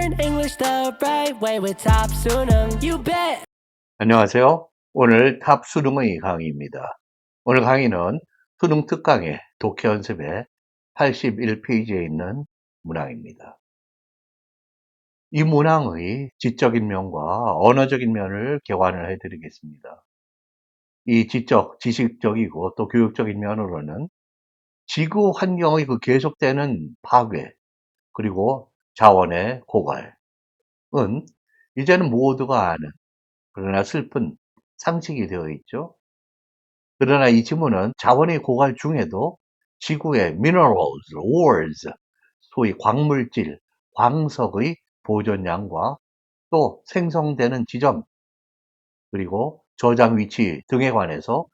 Learning English the right way with Top Sunung. You bet. 안녕하세요. 오늘 탑 수능의 강의입니다. 오늘 강의는 수능 특강의 독해 연습의 81페이지에 있는 문항입니다. 이 문항의 지적인 면과 언어적인 면을 개관을 해드리겠습니다. 이 지식적이고 또 교육적인 면으로는 지구 환경의 그 계속되는 파괴, 그리고 자원의 고갈은 이제는 모두가 아는, 그러나 슬픈 상식이 되어 있죠. 그러나 이 지문은 자원의 고갈 중에도 지구의 minerals, ores, 소위 광물질, 광석의 보존량과 또 생성되는 지점, 그리고 저장 위치 등에 관해서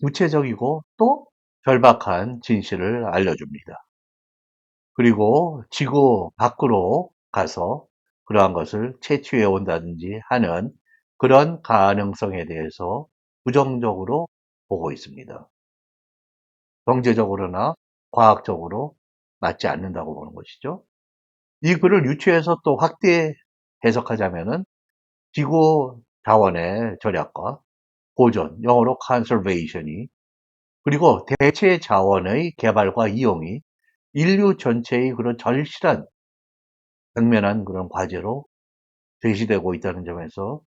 구체적이고 또 절박한 진실을 알려줍니다. 그리고 지구 밖으로 가서 그러한 것을 채취해 온다든지 하는 그런 가능성에 대해서 부정적으로 보고 있습니다. 경제적으로나 과학적으로 맞지 않는다고 보는 것이죠. 이 글을 유추해서 또 확대 해석하자면은 지구 자원의 절약과 보존, 영어로 conservation이, 그리고 대체 자원의 개발과 이용이 인류 전체의 그런 절실한 당면한 그런 과제로 제시되고 있다는 점에서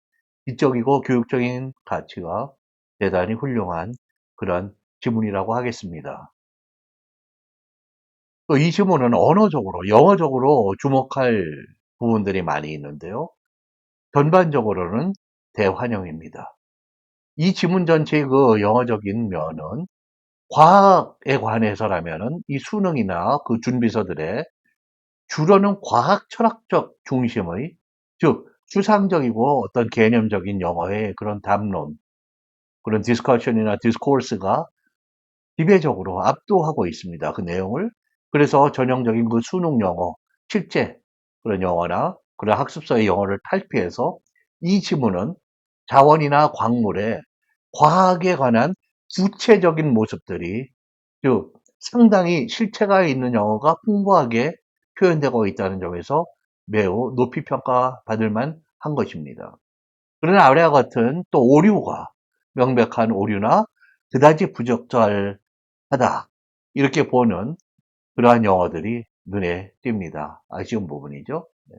지적이고 교육적인 가치가 대단히 훌륭한 그런 지문이라고 하겠습니다. 또 이 지문은 언어적으로, 영어적으로 주목할 부분들이 많이 있는데요. 전반적으로는 대환영입니다. 이 지문 전체의 그 영어적인 면은 과학에 관해서라면은 이 수능이나 그 준비서들의 주로는 과학 철학적 중심의, 즉 추상적이고 어떤 개념적인 영어의 그런 담론, 그런 디스커션이나 디스코스가 지배적으로 압도하고 있습니다. 그 내용을. 그래서 전형적인 그 수능 영어, 실제 그런 영어나 그런 학습서의 영어를 탈피해서 이 지문은 자원이나 광물의 과학에 관한 구체적인 모습들이, 즉 상당히 실체가 있는 영어가 풍부하게 표현되고 있다는 점에서 매우 높이 평가받을 만한 것입니다. 그러나 아래와 같은 또 오류가, 명백한 오류나 그다지 부적절하다, 이렇게 보는 그러한 영어들이 눈에 띕니다. 아쉬운 부분이죠. 네.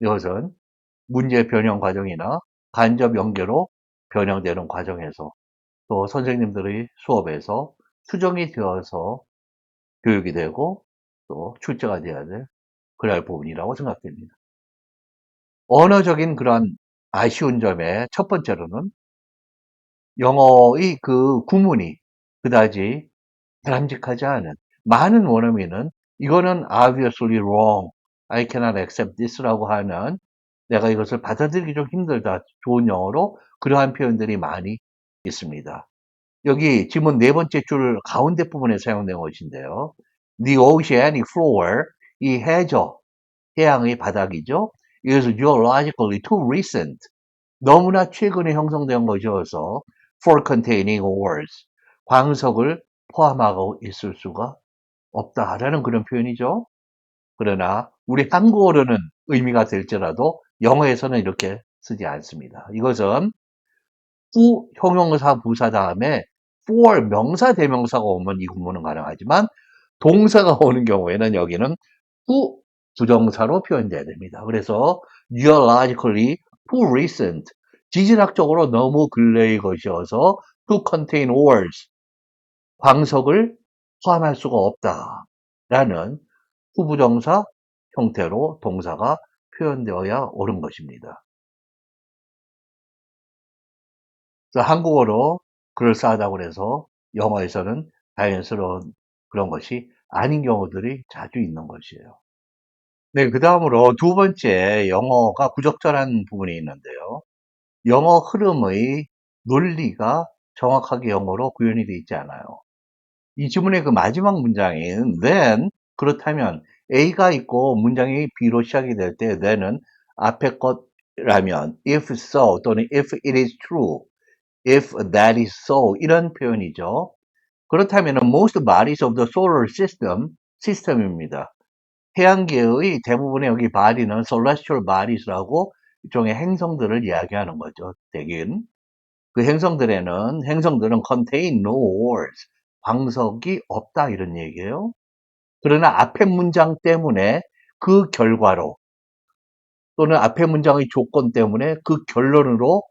이것은 문제 변형 과정이나 간접 연계로 변형되는 과정에서 또 선생님들의 수업에서 수정이 되어서 교육이 되고 또 출제가 돼야 될 그럴 부분이라고 생각됩니다. 언어적인 그런 아쉬운 점의 첫 번째로는 영어의 그 구문이 그다지 바람직하지 않은, 많은 원어민은 이거는 obviously wrong, I cannot accept this라고 하는, 내가 이것을 받아들이기 좀 힘들다, 좋은 영어로 그러한 표현들이 많이 있습니다. 여기 지문 네 번째 줄 가운데 부분에 사용된 것인데요. The oceanic floor, 이 해저, 해양의 바닥이죠. 이것은 geologically too recent, 너무나 최근에 형성된 것이어서 for containing ores, 광석을 포함하고 있을 수가 없다라는 그런 표현이죠. 그러나 우리 한국어로는 의미가 될지라도 영어에서는 이렇게 쓰지 않습니다. 이것은 후 형용사 부사 다음에 for 명사 대명사가 오면 이 구문은 가능하지만 동사가 오는 경우에는 여기는 후 부정사로 표현돼야 됩니다. 그래서 geologically too recent, 지질학적으로 너무 근래의 것이어서 to contain ores, 광석을 포함할 수가 없다라는 후부정사 형태로 동사가 표현되어야 옳은 것입니다. 그래서 한국어로 그럴싸하다고 해서 영어에서는 자연스러운 그런 것이 아닌 경우들이 자주 있는 것이에요. 네, 그 다음으로 두 번째 영어가 부적절한 부분이 있는데요. 영어 흐름의 논리가 정확하게 영어로 구현이 되어 있지 않아요. 이 지문의 그 마지막 문장인 then, 그렇다면 A가 있고 문장이 B로 시작이 될 때 then은 앞에 것라면 if so 또는 if it is true, if that is so, 이런 표현이죠. 그렇다면 most bodies of the solar system, 시스템입니다. 태양계의 대부분의 여기 bodies는 celestial bodies라고 일종의 행성들을 이야기하는 거죠. 대개는. 그 행성들은 contain no ores, 광석이 없다 이런 얘기예요. 그러나 앞의 문장 때문에 그 결과로 또는 앞의 문장의 조건 때문에 그 결론으로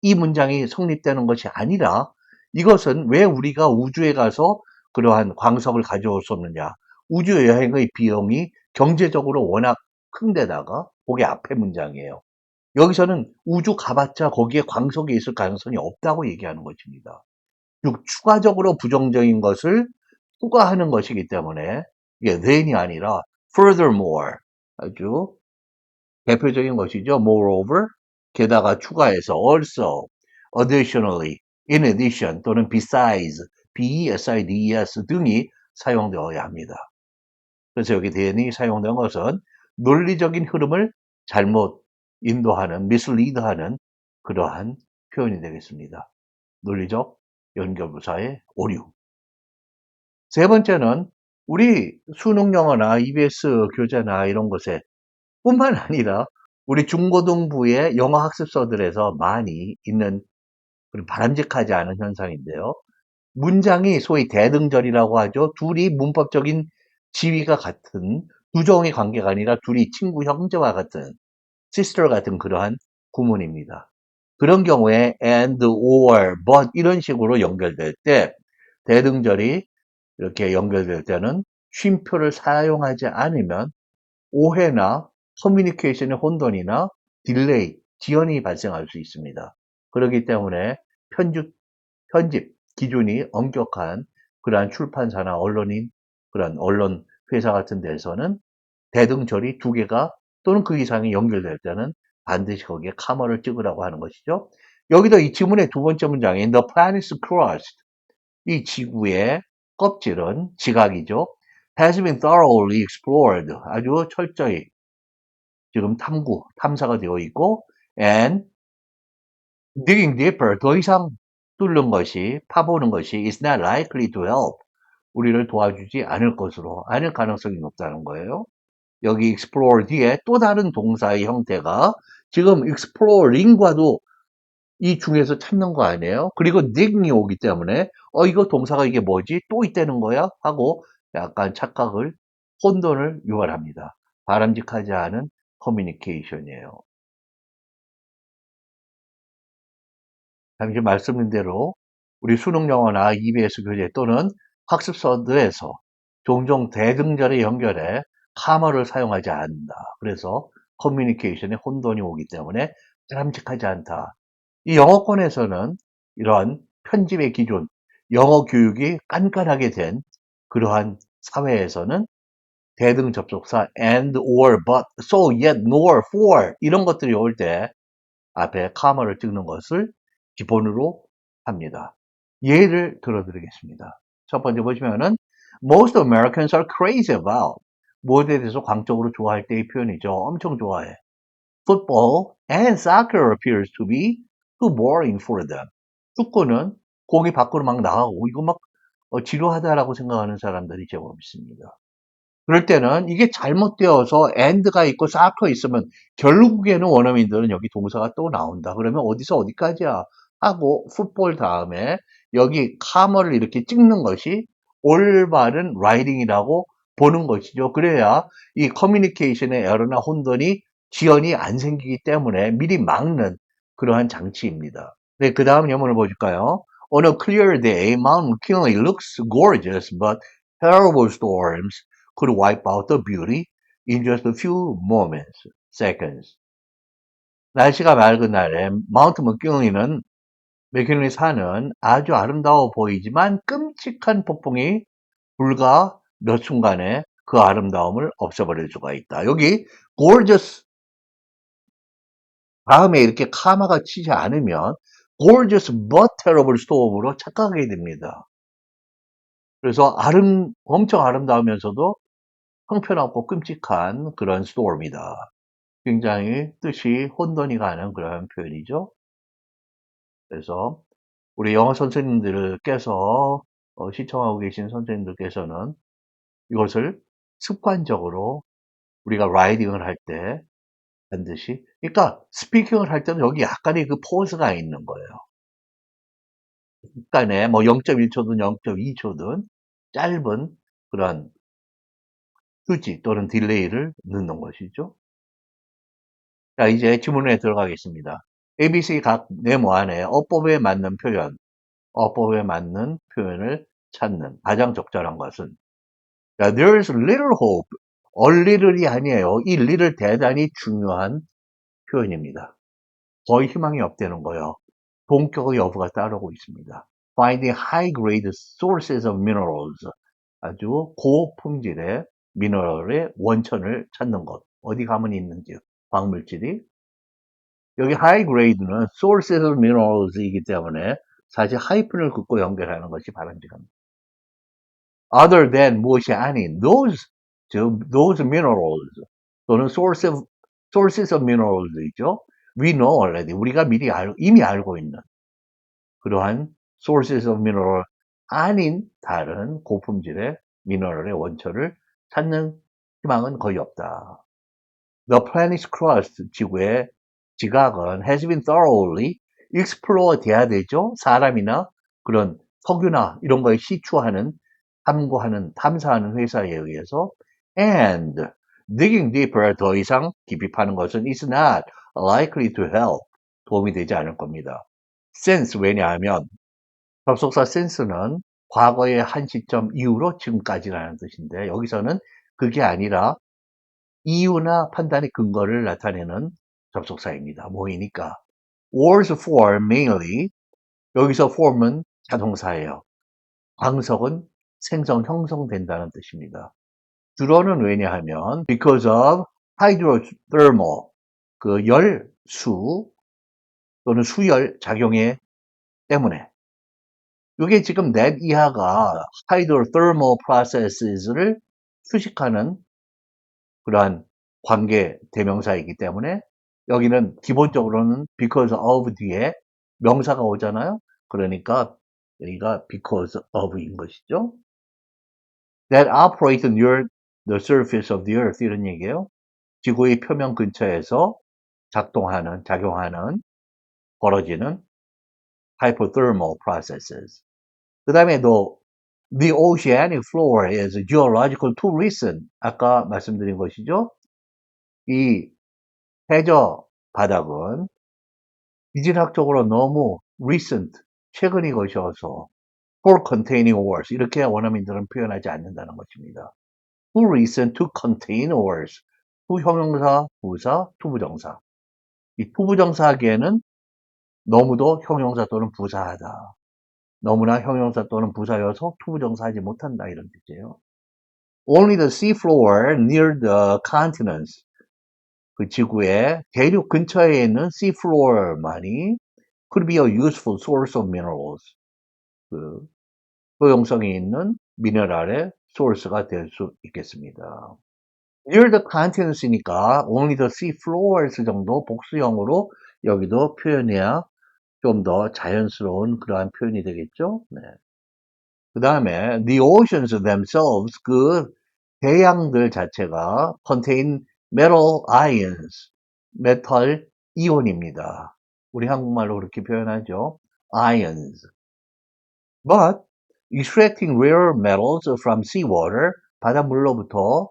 이 문장이 성립되는 것이 아니라 이것은 왜 우리가 우주에 가서 그러한 광석을 가져올 수 없느냐. 우주 여행의 비용이 경제적으로 워낙 큰 데다가 그게 앞의 문장이에요. 여기서는 우주 가봤자 거기에 광석이 있을 가능성이 없다고 얘기하는 것입니다. 즉 추가적으로 부정적인 것을 추가하는 것이기 때문에 이게 then이 아니라 furthermore 아주 대표적인 것이죠. moreover 게다가 추가해서 also additionally in addition 또는 besides besides 등이 사용되어야 합니다. 그래서 여기 then이 사용된 것은 논리적인 흐름을 잘못 인도하는 mislead하는 그러한 표현이 되겠습니다. 논리적 연결부사의 오류. 세 번째는 우리 수능 영어나 EBS 교재나 이런 곳에 뿐만 아니라 우리 중고등부의 영어 학습서들에서 많이 있는 그런 바람직하지 않은 현상인데요. 문장이 소위 대등절이라고 하죠. 둘이 문법적인 지위가 같은 두 종의 관계가 아니라 둘이 친구 형제와 같은 sister 같은 그러한 구문입니다. 그런 경우에 and, or, but 이런 식으로 연결될 때 대등절이 이렇게 연결될 때는 쉼표를 사용하지 않으면 오해나 커뮤니케이션의 혼돈이나 딜레이, 지연이 발생할 수 있습니다. 그렇기 때문에 편집 기준이 엄격한 그러한 출판사나 언론인, 그런 언론 회사 같은 데서는 대등절이 두 개가 또는 그 이상이 연결될 때는 반드시 거기에 카머를 찍으라고 하는 것이죠. 여기도 이 지문의 두 번째 문장인 The planet's crust, 이 지구의 껍질은 지각이죠. has been thoroughly explored, 아주 철저히 지금 탐사가 되어 있고 and digging deeper, 더 이상 뚫는 것이, 파보는 것이 is not likely to help, 우리를 도와주지 않을 가능성이 높다는 거예요. 여기 explore 뒤에 또 다른 동사의 형태가 지금 exploring과도 이 중에서 찾는 거 아니에요? 그리고 digging이 오기 때문에 이거 동사가 이게 뭐지? 또 있다는 거야? 하고 약간 착각을, 혼돈을 유발합니다. 바람직하지 않은 커뮤니케이션이에요. 잠시 말씀드린 대로 우리 수능 영어나 EBS 교재 또는 학습서들에서 종종 대등절에 연결해 카머를 사용하지 않는다. 그래서 커뮤니케이션에 혼돈이 오기 때문에 바람직하지 않다. 이 영어권에서는 이러한 편집의 기준, 영어 교육이 깐깐하게 된 그러한 사회에서는 대등 접속사 and, or, but, so, yet, nor, for 이런 것들이 올 때 앞에 카머를 찍는 것을 기본으로 합니다. 예를 들어드리겠습니다. 첫 번째 보시면은 most Americans are crazy about, 무엇에 대해서 광적으로 좋아할 때의 표현이죠. 엄청 좋아해. Football and soccer appears to be too boring for them. 축구는 공이 밖으로 막 나가고 이거 막 지루하다라고 생각하는 사람들이 제법 있습니다. 그럴 때는 이게 잘못되어서 and가 있고 soccer 있으면 결국에는 원어민들은 여기 동사가 또 나온다. 그러면 어디서 어디까지야 하고 풋볼 다음에 여기 카머를 이렇게 찍는 것이 올바른 라이딩이라고 보는 것이죠. 그래야 이 커뮤니케이션의 에러나 혼돈이 지연이 안 생기기 때문에 미리 막는 그러한 장치입니다. 네, 그 다음 예문을 보실까요? On a clear day, Mount McKinley looks gorgeous, but terrible storms could wipe out the beauty in just a few moments, seconds. 날씨가 맑은 날에 마운트 맥킬리 산은 아주 아름다워 보이지만 끔찍한 폭풍이 불과 몇 순간에 그 아름다움을 없애버릴 수가 있다. 여기 gorgeous 다음에 이렇게 카마가 치지 않으면 gorgeous but terrible storm으로 착각하게 됩니다. 그래서 엄청 아름다우면서도 형편없고 끔찍한 그런 storm이다. 굉장히 뜻이 혼돈이 가는 그런 표현이죠. 그래서 우리 영어 선생님들께서 시청하고 계신 선생님들께서는 이것을 습관적으로 우리가 라이딩을 할 때 반드시 그러니까 스피킹을 할 때는 여기 약간의 그 포즈가 있는 거예요. 약간의 뭐 0.1초든 0.2초든 짧은 그런 휴지 또는 딜레이를 넣는 것이죠. 자, 이제 지문에 들어가겠습니다. ABC 각 네모 안에 어법에 맞는 표현을 찾는 가장 적절한 것은 자, there's little hope. a little이 아니에요. 이 little 대단히 중요한 표현입니다. 거의 희망이 없다는 거예요. 본격의 여부가 따르고 있습니다. Finding high-grade sources of minerals. 아주 고품질의 미너럴의 원천을 찾는 것. 어디 가면 있는지, 광물질이. 여기 high-grade는 sources of minerals이기 때문에 사실 하이픈을 긋고 연결하는 것이 바람직합니다. Other than 무엇이 아닌 those minerals 또는 sources of minerals이죠. We know already. 우리가 이미 알고 있는 그러한 sources of mineral 아닌 다른 고품질의 미너럴의 원천을 찾는 희망은 거의 없다. The planet's crust, 지구의 지각은 has been thoroughly explore 돼야 되죠. 사람이나 그런 석유나 이런 거에 시추하는, 탐사하는 회사에 의해서 and digging deeper 더 이상 깊이 파는 것은 is not likely to help 도움이 되지 않을 겁니다. since 왜냐하면 접속사 since는 과거의 한 시점 이후로 지금까지라는 뜻인데 여기서는 그게 아니라 이유나 판단의 근거를 나타내는 접속사입니다. 뭐이니까 was for mainly 여기서 form은 자동사예요. 광석은 형성된다는 뜻입니다. 주로는 왜냐하면 because of hydrothermal 그 열수 또는 수열 작용에 때문에 이게 지금 net 이하가 hydrothermal processes를 수식하는 그러한 관계 대명사이기 때문에 여기는 기본적으로는 because of 뒤에 명사가 오잖아요. 그러니까 여기가 because of인 것이죠. That operate near the surface of the earth 이런 얘기예요. 지구의 표면 근처에서 작용하는, 벌어지는 hypothermal processes. 그 다음에 the oceanic floor is geological too recent. 아까 말씀드린 것이죠. 이 해저 바닥은 지질학적으로 너무 recent, 최근의 것이어서 for containing ores 이렇게 원어민들은 표현하지 않는다는 것입니다. too recent to contain ores tu 형용사, 부사, 투부정사. 이 투부정사 하기에는 너무도 형용사 또는 부사하다. 너무나 형용사 또는 부사여서 투부정사 하지 못한다 이런 뜻이에요. Only the sea floor near the continents 그 지구의 대륙 근처에 있는 sea floor만이 could be a useful source of minerals. 그 효용성이 있는 미네랄의 소스가 될 수 있겠습니다. Near the continents이니까 only the sea floors 정도 복수형으로 여기도 표현해야 좀 더 자연스러운 그러한 표현이 되겠죠. 네. 그 다음에 the oceans themselves 그 대양들 자체가 contain metal ions, 메탈 이온입니다. 우리 한국말로 그렇게 표현하죠. ions. But extracting rare metals from seawater, 바닷물로부터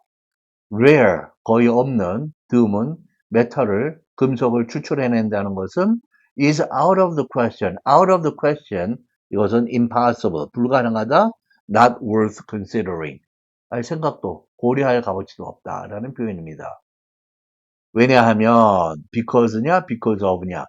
rare, 거의 없는 드문 메탈을, 금속을 추출해낸다는 것은 is out of the question. out of the question, 이것은 impossible, 불가능하다, not worth considering. 할 생각도, 고려할 값어치도 없다라는 표현입니다. 왜냐하면 because냐, because of냐.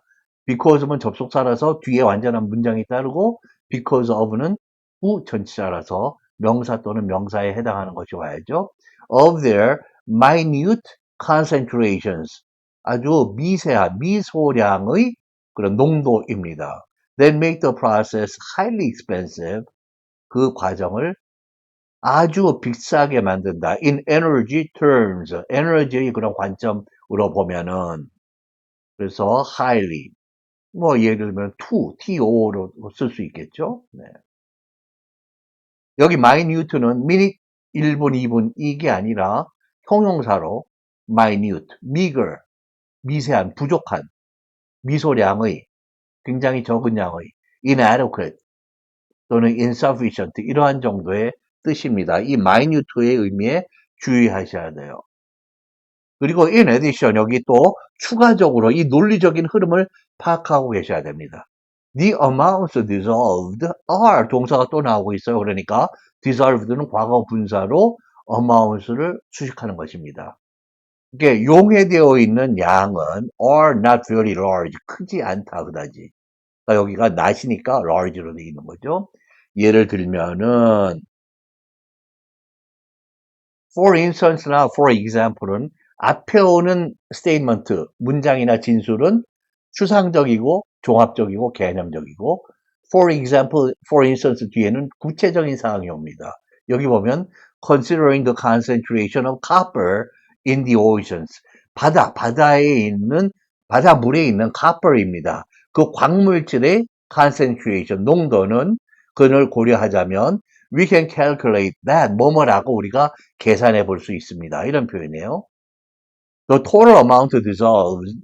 because는 접속사라서 뒤에 완전한 문장이 따르고 because of는 부전치사라서 명사 또는 명사에 해당하는 것이 와야죠. of their minute concentrations 아주 미세한 미소량의 그런 농도입니다. that make the process highly expensive 그 과정을 아주 비싸게 만든다. in energy terms 에너지의 그런 관점으로 보면은 그래서 highly 뭐 예를 들면 to로 쓸 수 있겠죠. 네. 여기 minute는 minute 1분, 2분 이게 아니라 형용사로 minute, meager, 미세한, 부족한, 미소량의, 굉장히 적은 양의, inadequate 또는 insufficient 이러한 정도의 뜻입니다. 이 minute의 의미에 주의하셔야 돼요. 그리고 in addition 여기 또 추가적으로 이 논리적인 흐름을 파악하고 계셔야 됩니다. The amounts dissolved are 동사가 또 나오고 있어요. 그러니까 dissolved는 과거 분사로 amounts를 수식하는 것입니다. 이게 용해되어 있는 양은 are not very large, 크지 않다 그다지. 그러니까 여기가 not이니까 large로 되어 있는 거죠. 예를 들면은 for instance나 for example은 앞에 오는 statement, 문장이나 진술은 추상적이고 종합적이고 개념적이고 for example, for instance 뒤에는 구체적인 사항이 옵니다. 여기 보면 considering the concentration of copper in the oceans 바다에 있는 바다물에 있는 copper입니다. 그 광물질의 concentration 농도는 그걸 고려하자면 we can calculate that 뭐뭐라고 우리가 계산해 볼 수 있습니다. 이런 표현이에요. The total amount dissolved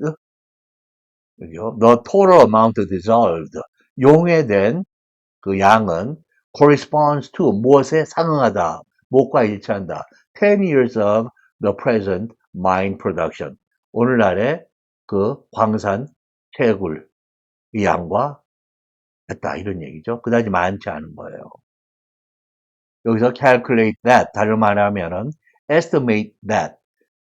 여기요. The total amount dissolved 용해된 그 양은 corresponds to 무엇에 상응하다, 무엇과 일치한다. 10 years of the present mine production. 오늘날의 그 광산 채굴 이 양과 같다 이런 얘기죠. 그다지 많지 않은 거예요. 여기서 calculate that 다른 말하면은 estimate that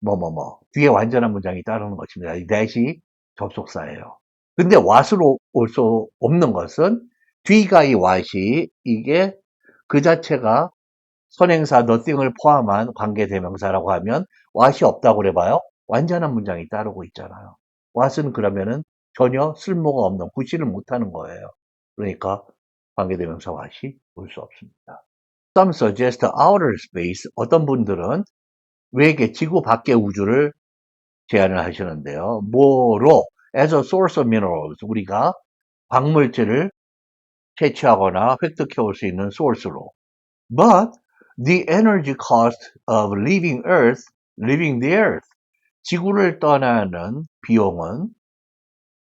뭐뭐뭐 뒤에 완전한 문장이 따르는 것입니다. 이 that이 접속사예요. 근데 what으로 올 수 없는 것은 뒤가 이 what이 이게 그 자체가 선행사 nothing을 포함한 관계대명사라고 하면 what이 없다고 그래봐요. 완전한 문장이 따르고 있잖아요. what은 그러면은 전혀 쓸모가 없는 구실을 못하는 거예요. 그러니까 관계대명사 what이 올 수 없습니다. Some suggest outer space. 어떤 분들은 외계 지구 밖의 우주를 제안을 하시는데요. 뭐로? As a source of minerals. 우리가 광물질을 채취하거나 획득해 올 수 있는 source로. But the energy cost of leaving the earth. 지구를 떠나는 비용은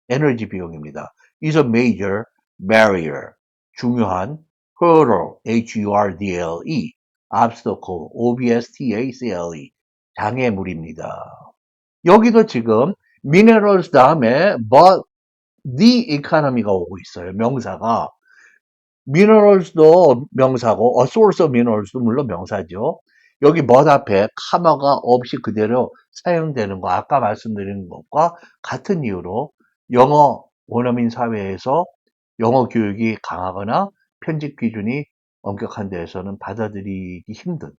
에너지 비용입니다. is a major barrier. 중요한 hurdle, H-U-R-D-L-E, obstacle, O-B-S-T-A-C-L-E, 장애물입니다. 여기도 지금 minerals 다음에 but the economy가 오고 있어요. 명사가. minerals도 명사고 a source of minerals도 물론 명사죠. 여기 but 앞에 카마가 없이 그대로 사용되는 거 아까 말씀드린 것과 같은 이유로 영어 원어민 사회에서 영어 교육이 강하거나 편집 기준이 엄격한 데에서는 받아들이기 힘든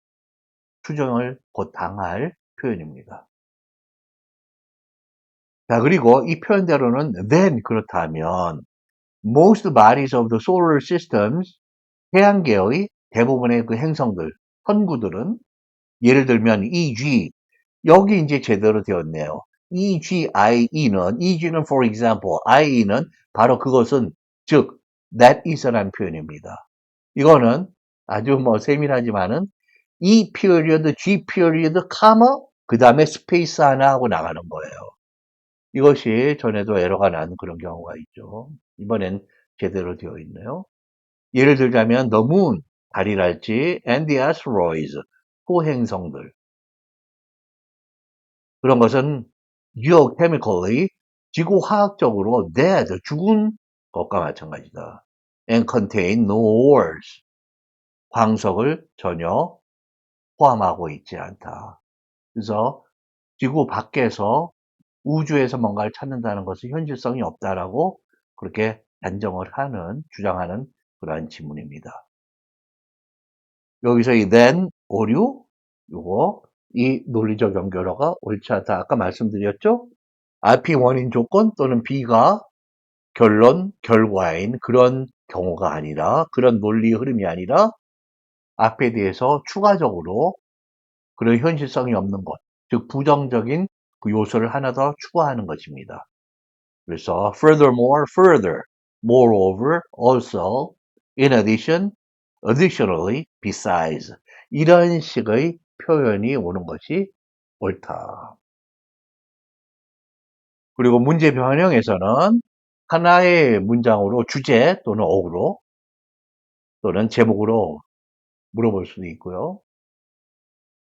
추정을 곧 당할 표현입니다. 자, 그리고 이 표현대로는 then 그렇다면 most bodies of the solar systems 태양계의 대부분의 그 행성들, 선구들은 예를 들면 EG 여기 이제 제대로 되었네요. EGIE는 EG는 for example, IE는 바로 그것은 즉 that is라는 표현입니다. 이거는 아주 뭐 세밀하지만은 E period, G period, comma 그 다음에 스페이스 하나 하고 나가는 거예요. 이것이 전에도 에러가 난 그런 경우가 있죠. 이번엔 제대로 되어 있네요. 예를 들자면 the moon, 달이랄지 and the asteroids, 토행성들. 그런 것은 geochemically, 지구화학적으로 dead, 죽은 것과 마찬가지다. and contain no ores, 광석을 전혀 포함하고 있지 않다. 그래서 지구 밖에서 우주에서 뭔가를 찾는다는 것은 현실성이 없다라고 그렇게 단정을 하는, 주장하는 그러한 지문입니다. 여기서 이 then, 오류, 요거, 이 논리적 연결어가 옳지 않다. 아까 말씀드렸죠? RP 원인 조건 또는 B가 결론, 결과인 그런 경우가 아니라, 그런 논리 흐름이 아니라, 앞에 대해서 추가적으로 그런 현실성이 없는 것, 즉 부정적인 그 요소를 하나 더 추가하는 것입니다. 그래서 furthermore, further, moreover, also, in addition, additionally, besides 이런 식의 표현이 오는 것이 옳다. 그리고 문제 변형에서는 하나의 문장으로 주제 또는 어구로 또는 제목으로 물어볼 수도 있고요.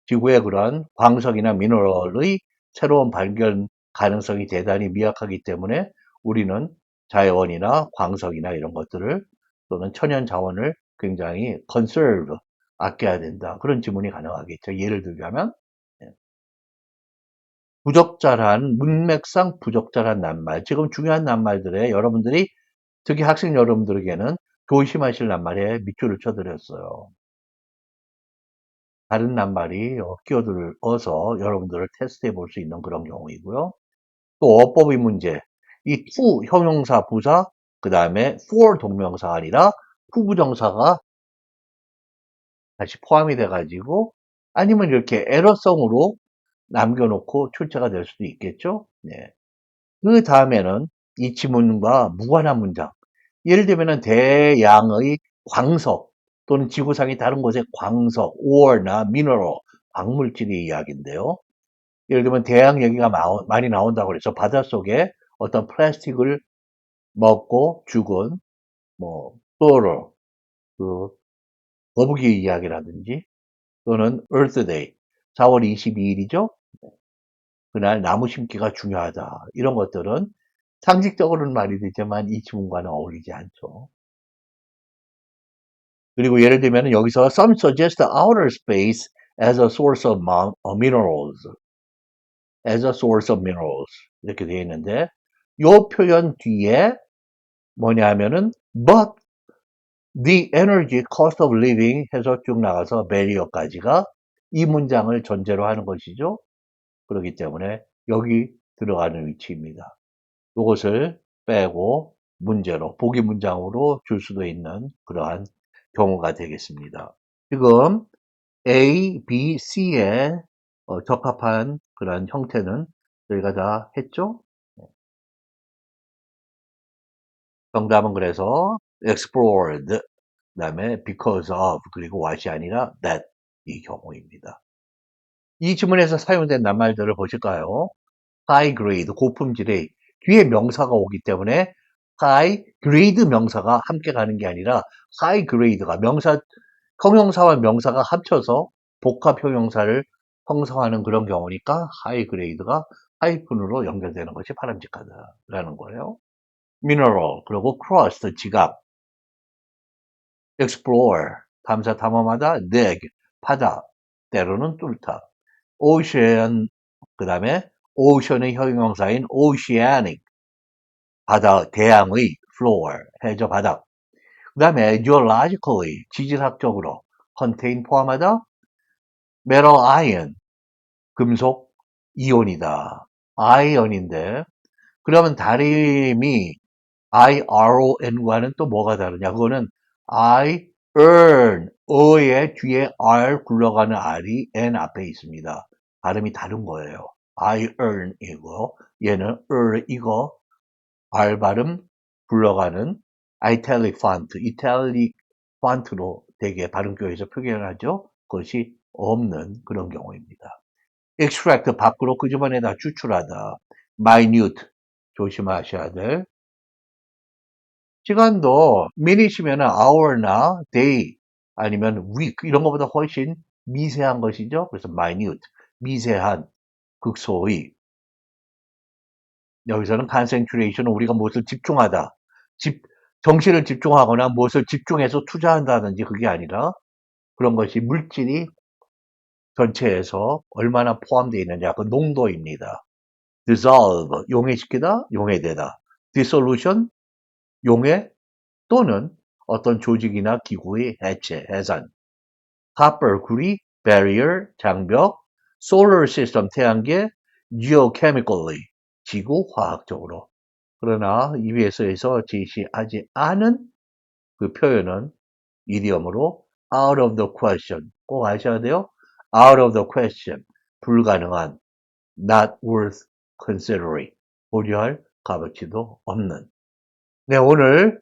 지구의 그런 광석이나 미네랄의 새로운 발견 가능성이 대단히 미약하기 때문에 우리는 자연이나 광석이나 이런 것들을 또는 천연 자원을 굉장히 conserve, 아껴야 된다. 그런 질문이 가능하겠죠. 예를 들자면 부적절한, 문맥상 부적절한 낱말. 지금 중요한 낱말들에 여러분들이, 특히 학생 여러분들에게는 조심하실 낱말에 밑줄을 쳐드렸어요. 다른 낱말이 끼어들어서 여러분들을 테스트해 볼 수 있는 그런 경우이고요. 또 어법의 문제. 이 to 형용사 부사, 그 다음에 for 동명사가 아니라 후부정사가 다시 포함이 돼가지고, 아니면 이렇게 에러성으로 남겨놓고 출제가 될 수도 있겠죠. 네. 그 다음에는 이 지문과 무관한 문장. 예를 들면 대양의 광석 또는 지구상의 다른 곳의 광석, ore나 mineral, 광물질의 이야기인데요. 예를 들면 대양 얘기가 많이 나온다고 해서 바닷속에 어떤 플라스틱을 먹고 죽은 플로럴, 그 거북이 이야기라든지 또는 Earth Day, 4월 22일이죠. 그날 나무 심기가 중요하다. 이런 것들은 상식적으로는 말이 되지만 이 지문과는 어울리지 않죠. 그리고 예를 들면 여기서 some suggest outer space as a source of minerals. as a source of minerals. 이렇게 되어 있는데 이 표현 뒤에 뭐냐 하면은 but the energy cost of living 해서 쭉 나가서 barrier까지가 이 문장을 전제로 하는 것이죠. 그렇기 때문에 여기 들어가는 위치입니다. 이것을 빼고 문제로, 보기 문장으로 줄 수도 있는 그러한 경우가 되겠습니다. 지금 A, B, C에 적합한 그런 형태는 저희가 다 했죠? 정답은 그래서 explored, 그 다음에 because of, 그리고 what이 아니라 that 이 경우입니다. 이 지문에서 사용된 낱말들을 보실까요? high grade, 고품질의 뒤에 명사가 오기 때문에 high grade 명사가 함께 가는 게 아니라 high grade가 형용사와 명사가 합쳐서 복합 형용사를 형성하는 그런 경우니까 high grade가 하이픈으로 연결되는 것이 바람직하다라는 거예요. mineral, 그리고 crust, 지각, explore, 탐사 탐험하다, dig, 파다, 때로는 뚫다, ocean, 그 다음에 ocean의 형용사인 oceanic, 바다, 대양의 floor, 해저 바닥. 그 다음에 geologically, 지질학적으로 contain 포함하다, metal ion, 금속 이온이다. 아이언인데 그러면 다림이 IRON과는 또 뭐가 다르냐? 그거는 I earn, 어의 뒤에 R 굴러가는 R이 N 앞에 있습니다. 발음이 다른 거예요. I earn 이고 얘는 이거 R 발음 굴러가는 italic 폰트로 되게 발음교에서 표현을 하죠. 그것이 없는 그런 경우입니다. extract 밖으로 끄집어내다 추출하다. minute 조심하셔야 될. 시간도 minute이면 hour나 day 아니면 week 이런 것보다 훨씬 미세한 것이죠. 그래서 minute 미세한 극소의. 여기서는 concentration은 우리가 무엇을 집중하다. 정신을 집중하거나 무엇을 집중해서 투자한다든지 그게 아니라 그런 것이 물질이 전체에서 얼마나 포함되어 있느냐 그 농도입니다. dissolve 용해시키다, 용해되다. dissolution 용해 또는 어떤 조직이나 기구의 해체, 해산. copper 구리, barrier 장벽, solar system 태양계, geochemically 지구 화학적으로. 그러나 EBS에서 제시하지 않은 그 표현은 이디엄으로 out of the question. 꼭 아셔야 돼요. out of the question. 불가능한. not worth considering. 고려할 값어치도 없는. 네, 오늘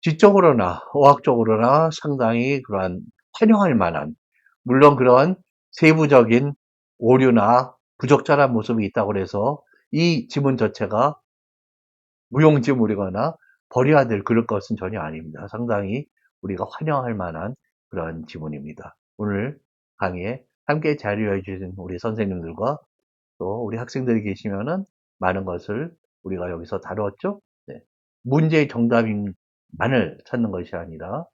지적으로나 어학적으로나 상당히 그러한 환영할 만한, 물론 그런 세부적인 오류나 부적절한 모습이 있다고 해서 이 지문 자체가 무용지물이거나 버려야 될 그럴 것은 전혀 아닙니다. 상당히 우리가 환영할 만한 그런 지문입니다. 오늘 강의에 함께 자료해 주신 우리 선생님들과 또 우리 학생들이 계시면은 많은 것을 우리가 여기서 다루었죠. 네. 문제의 정답만을 찾는 것이 아니라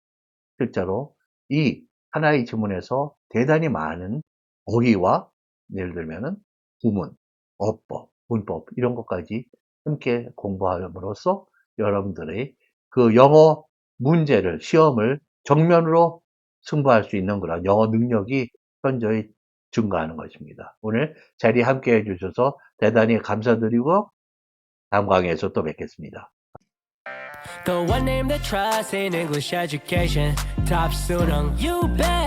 실제로 이 하나의 지문에서 대단히 많은 어휘와 예를 들면은 구문, 어법, 문법 이런 것까지 함께 공부함으로써 여러분들의 그 영어 문제를 시험을 정면으로 승부할 수 있는 그런 영어 능력이 현저히 증가하는 것입니다. 오늘 자리에 함께 해주셔서 대단히 감사드리고 다음 강의에서 또 뵙겠습니다. The one name that trusts in English education. Top student, you bet.